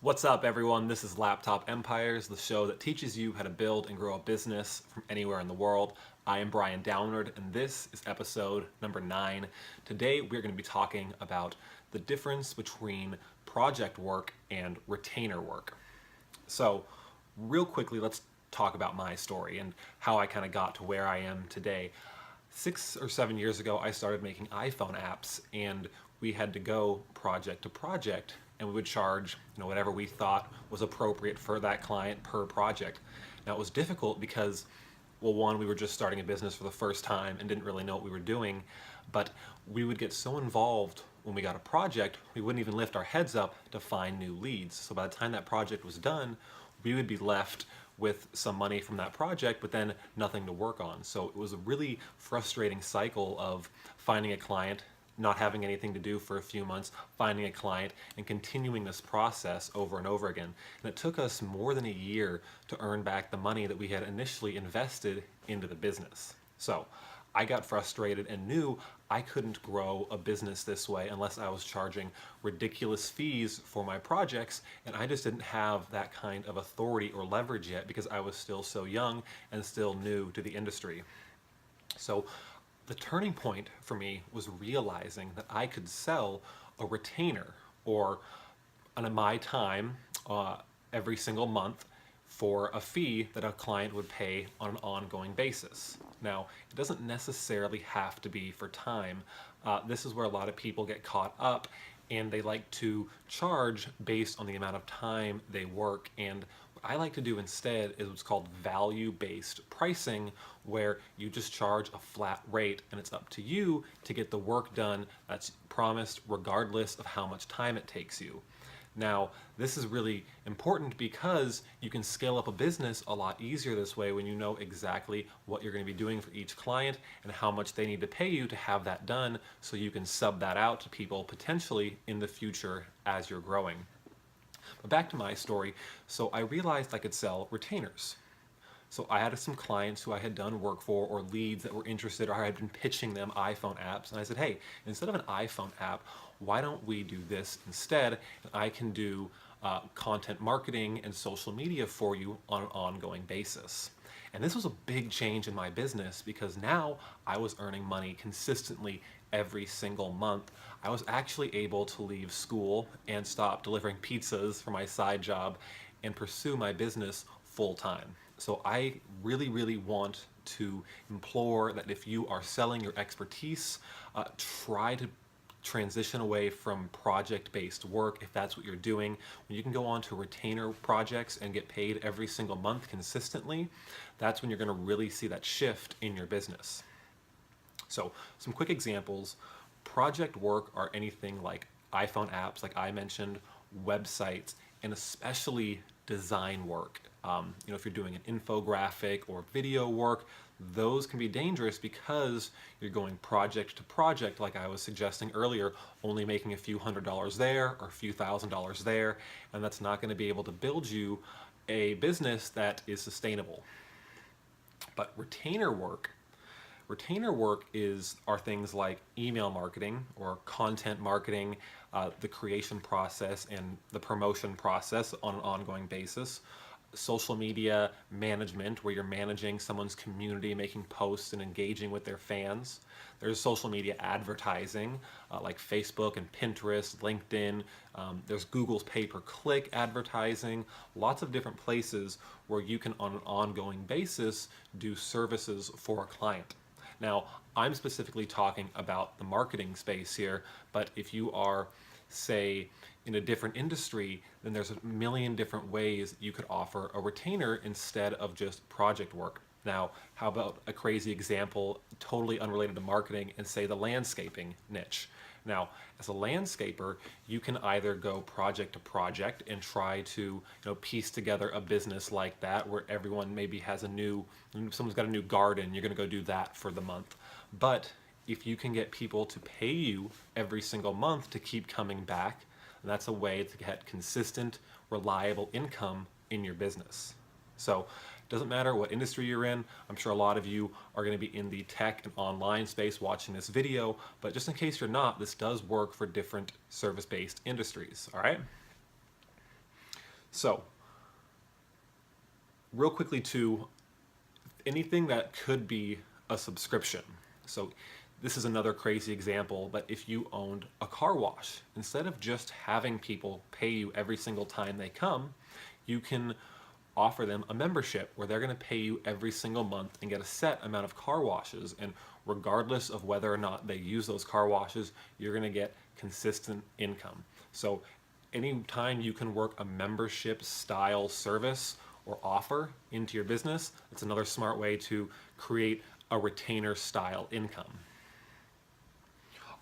What's up, everyone? This is Laptop Empires, the show that teaches you how to build and grow a business from anywhere in the world. I am Brian Downward, and this is episode number 9. Today, we're going to be talking about the difference between project work and retainer work. So, real quickly, let's talk about my story and how I kind of got to where I am today. 6 or 7 years ago, I started making iPhone apps, and we had to go project to project, and we would charge whatever we thought was appropriate for that client per project. Now, it was difficult because, well, one, we were just starting a business for the first time and didn't really know what we were doing, but we would get so involved when we got a project, we wouldn't even lift our heads up to find new leads. So by the time that project was done, we would be left with some money from that project, but then nothing to work on. So it was a really frustrating cycle of finding a client, not having anything to do for a few months, finding a client, and continuing this process over and over again. And it took us more than a year to earn back the money that we had initially invested into the business. So I got frustrated and knew I couldn't grow a business this way unless I was charging ridiculous fees for my projects, and I just didn't have that kind of authority or leverage yet because I was still so young and still new to the industry. So the turning point for me was realizing that I could sell a retainer or on my time every single month for a fee that a client would pay on an ongoing basis. Now, it doesn't necessarily have to be for time. This is where a lot of people get caught up and they like to charge based on the amount of time they work. And what I like to do instead is what's called value-based pricing, where you just charge a flat rate and it's up to you to get the work done that's promised regardless of how much time it takes you. Now, this is really important because you can scale up a business a lot easier this way when you know exactly what you're going to be doing for each client and how much they need to pay you to have that done, so you can sub that out to people potentially in the future as you're growing. But back to my story. So I realized I could sell retainers. So I had some clients who I had done work for, or leads that were interested, or I had been pitching them iPhone apps. And I said, hey, instead of an iPhone app, why don't we do this instead? And I can do content marketing and social media for you on an ongoing basis. And this was a big change in my business because now I was earning money consistently every single month. I was actually able to leave school and stop delivering pizzas for my side job and pursue my business full time. So I really, really want to implore that if you are selling your expertise, try to transition away from project-based work if that's what you're doing. When you can go on to retainer projects and get paid every single month consistently, that's when you're going to really see that shift in your business. So some quick examples. Project work are anything like iPhone apps, like I mentioned, websites, and especially design work. If you're doing an infographic or video work, those can be dangerous because you're going project to project, like I was suggesting earlier, only making a few $100s there or a few $1,000s there, and that's not going to be able to build you a business that is sustainable. But retainer work are things like email marketing or content marketing, the creation process and the promotion process on an ongoing basis, social media management, where you're managing someone's community, making posts and engaging with their fans. There's social media advertising, like Facebook and Pinterest, LinkedIn. There's Google's pay-per-click advertising, lots of different places where you can, on an ongoing basis, do services for a client. Now, I'm specifically talking about the marketing space here, but if you are, say, in a different industry, then there's a million different ways you could offer a retainer instead of just project work. Now, how about a crazy example, totally unrelated to marketing, and say the landscaping niche? Now, as a landscaper, you can either go project to project and try to piece together a business like that, where everyone maybe has someone's got a new garden, you're going to go do that for the month. But if you can get people to pay you every single month to keep coming back, that's a way to get consistent, reliable income in your business. So it doesn't matter what industry you're in. I'm sure a lot of you are going to be in the tech and online space watching this video, but just in case you're not, this does work for different service-based industries, all right? So, real quickly too, anything that could be a subscription. So this is another crazy example, but if you owned a car wash, instead of just having people pay you every single time they come, you can offer them a membership where they're going to pay you every single month and get a set amount of car washes. And regardless of whether or not they use those car washes, you're going to get consistent income. So anytime you can work a membership style service or offer into your business, it's another smart way to create a retainer style income.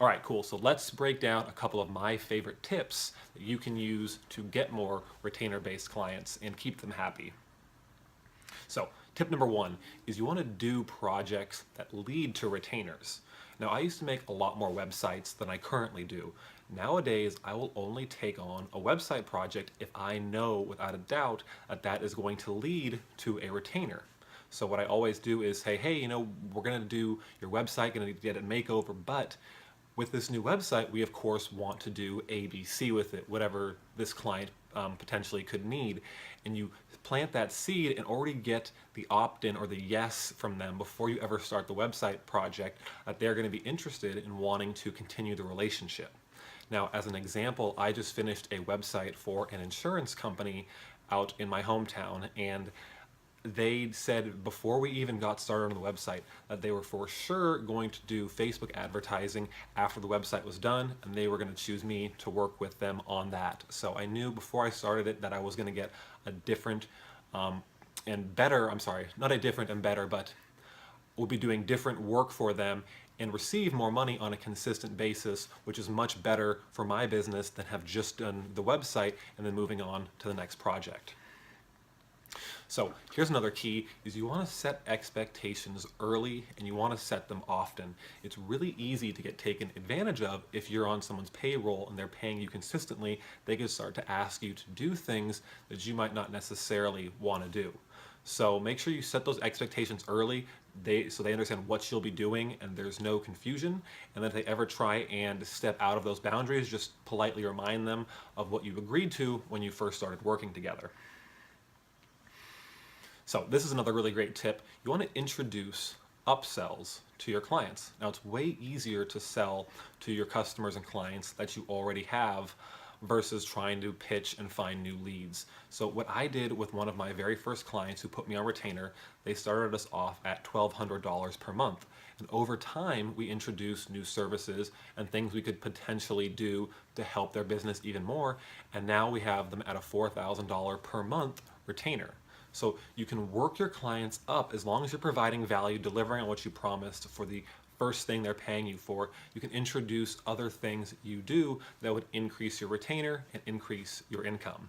All right, cool. So let's break down a couple of my favorite tips that you can use to get more retainer-based clients and keep them happy. So tip number one is you want to do projects that lead to retainers. Now, I used to make a lot more websites than I currently do. Nowadays, I will only take on a website project if I know without a doubt that that is going to lead to a retainer. So what I always do is say, hey, we're going to do your website, going to get a makeover, but with this new website, we of course want to do ABC with it, whatever this client potentially could need. And you plant that seed and already get the opt-in or the yes from them before you ever start the website project that they're going to be interested in wanting to continue the relationship. Now, as an example, I just finished a website for an insurance company out in my hometown, and they said before we even got started on the website that they were for sure going to do Facebook advertising after the website was done, and they were going to choose me to work with them on that. So I knew before I started it that I was going to get a different and better, not a different and better, but we'll be doing different work for them and receive more money on a consistent basis, which is much better for my business than have just done the website and then moving on to the next project. So here's another key, is you want to set expectations early and you want to set them often. It's really easy to get taken advantage of if you're on someone's payroll and they're paying you consistently. They can start to ask you to do things that you might not necessarily want to do. So make sure you set those expectations early so they understand what you'll be doing and there's no confusion. And then if they ever try and step out of those boundaries, just politely remind them of what you've agreed to when you first started working together. So this is another really great tip. You want to introduce upsells to your clients. Now, it's way easier to sell to your customers and clients that you already have versus trying to pitch and find new leads. So what I did with one of my very first clients who put me on retainer, they started us off at $1,200 per month. And over time, we introduced new services and things we could potentially do to help their business even more. And now we have them at a $4,000 per month retainer. So you can work your clients up as long as you're providing value, delivering on what you promised for the first thing they're paying you for. You can introduce other things you do that would increase your retainer and increase your income.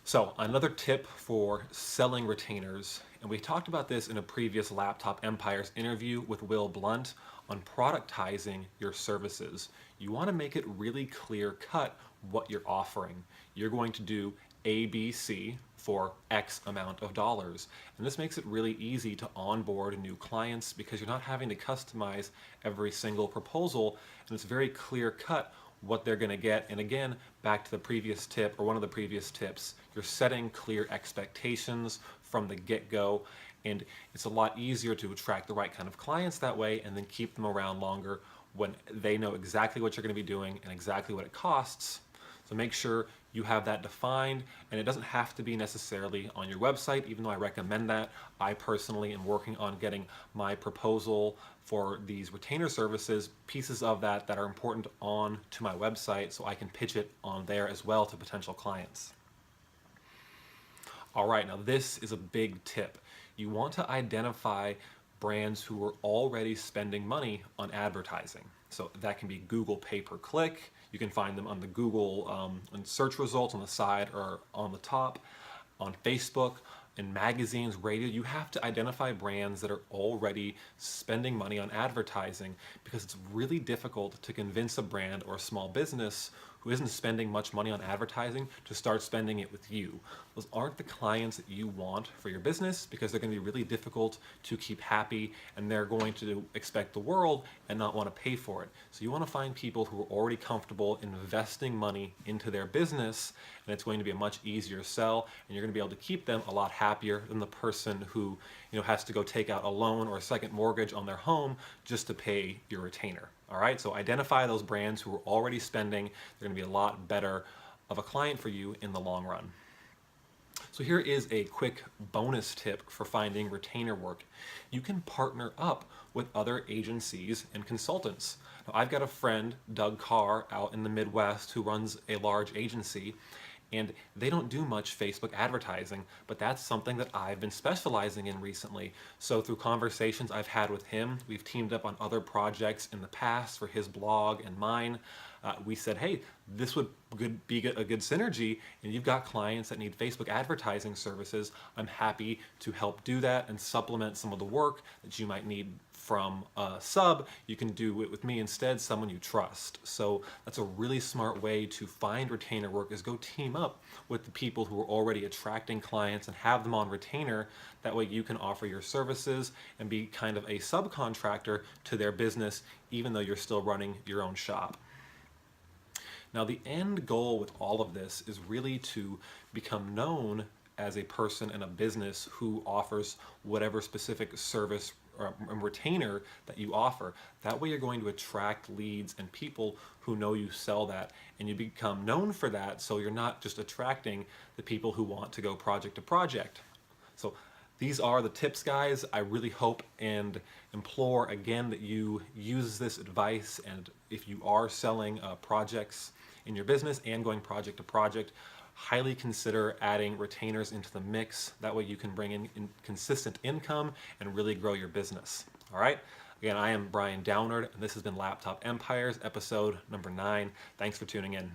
So another tip for selling retainers, and we talked about this in a previous Laptop Empires interview with Will Blunt on productizing your services. You want to make it really clear cut what you're offering. You're going to do ABC for X amount of dollars. And this makes it really easy to onboard new clients because you're not having to customize every single proposal, and it's very clear cut what they're going to get. And again, back to the previous tip, or one of the previous tips, you're setting clear expectations from the get-go, and it's a lot easier to attract the right kind of clients that way and then keep them around longer when they know exactly what you're going to be doing and exactly what it costs. So make sure you have that defined, and it doesn't have to be necessarily on your website, even though I recommend that. I personally am working on getting my proposal for these retainer services, pieces of that are important on to my website so I can pitch it on there as well to potential clients. All right, now this is a big tip. You want to identify brands who are already spending money on advertising. So that can be Google pay-per-click. You can find them on the Google on search results on the side or on the top, on Facebook, in magazines, radio. You have to identify brands that are already spending money on advertising because it's really difficult to convince a brand or a small business who isn't spending much money on advertising to start spending it with you. Those aren't the clients that you want for your business because they're going to be really difficult to keep happy and they're going to expect the world and not want to pay for it. So you want to find people who are already comfortable investing money into their business, and it's going to be a much easier sell, and you're going to be able to keep them a lot happier than the person who has to go take out a loan or a second mortgage on their home just to pay your retainer. All right, so identify those brands who are already spending. They're going to be a lot better of a client for you in the long run. So here is a quick bonus tip for finding retainer work. You can partner up with other agencies and consultants. Now, I've got a friend, Doug Carr, out in the Midwest who runs a large agency, and they don't do much Facebook advertising, but that's something that I've been specializing in recently. So through conversations I've had with him, we've teamed up on other projects in the past for his blog and mine. We said, hey, this would be a good synergy, and you've got clients that need Facebook advertising services. I'm happy to help do that and supplement some of the work that you might need from a sub. You can do it with me instead, someone you trust. So that's a really smart way to find retainer work, is go team up with the people who are already attracting clients and have them on retainer. That way you can offer your services and be kind of a subcontractor to their business, even though you're still running your own shop. Now, the end goal with all of this is really to become known as a person and a business who offers whatever specific service or retainer that you offer. That way you're going to attract leads and people who know you sell that, and you become known for that, so you're not just attracting the people who want to go project to project. So these are the tips, guys. I really hope and implore again that you use this advice, and if you are selling projects in your business and going project to project, highly consider adding retainers into the mix. That way you can bring in consistent income and really grow your business. All right. Again, I am Brian Downard, and this has been Laptop Empires, episode number 9. Thanks for tuning in.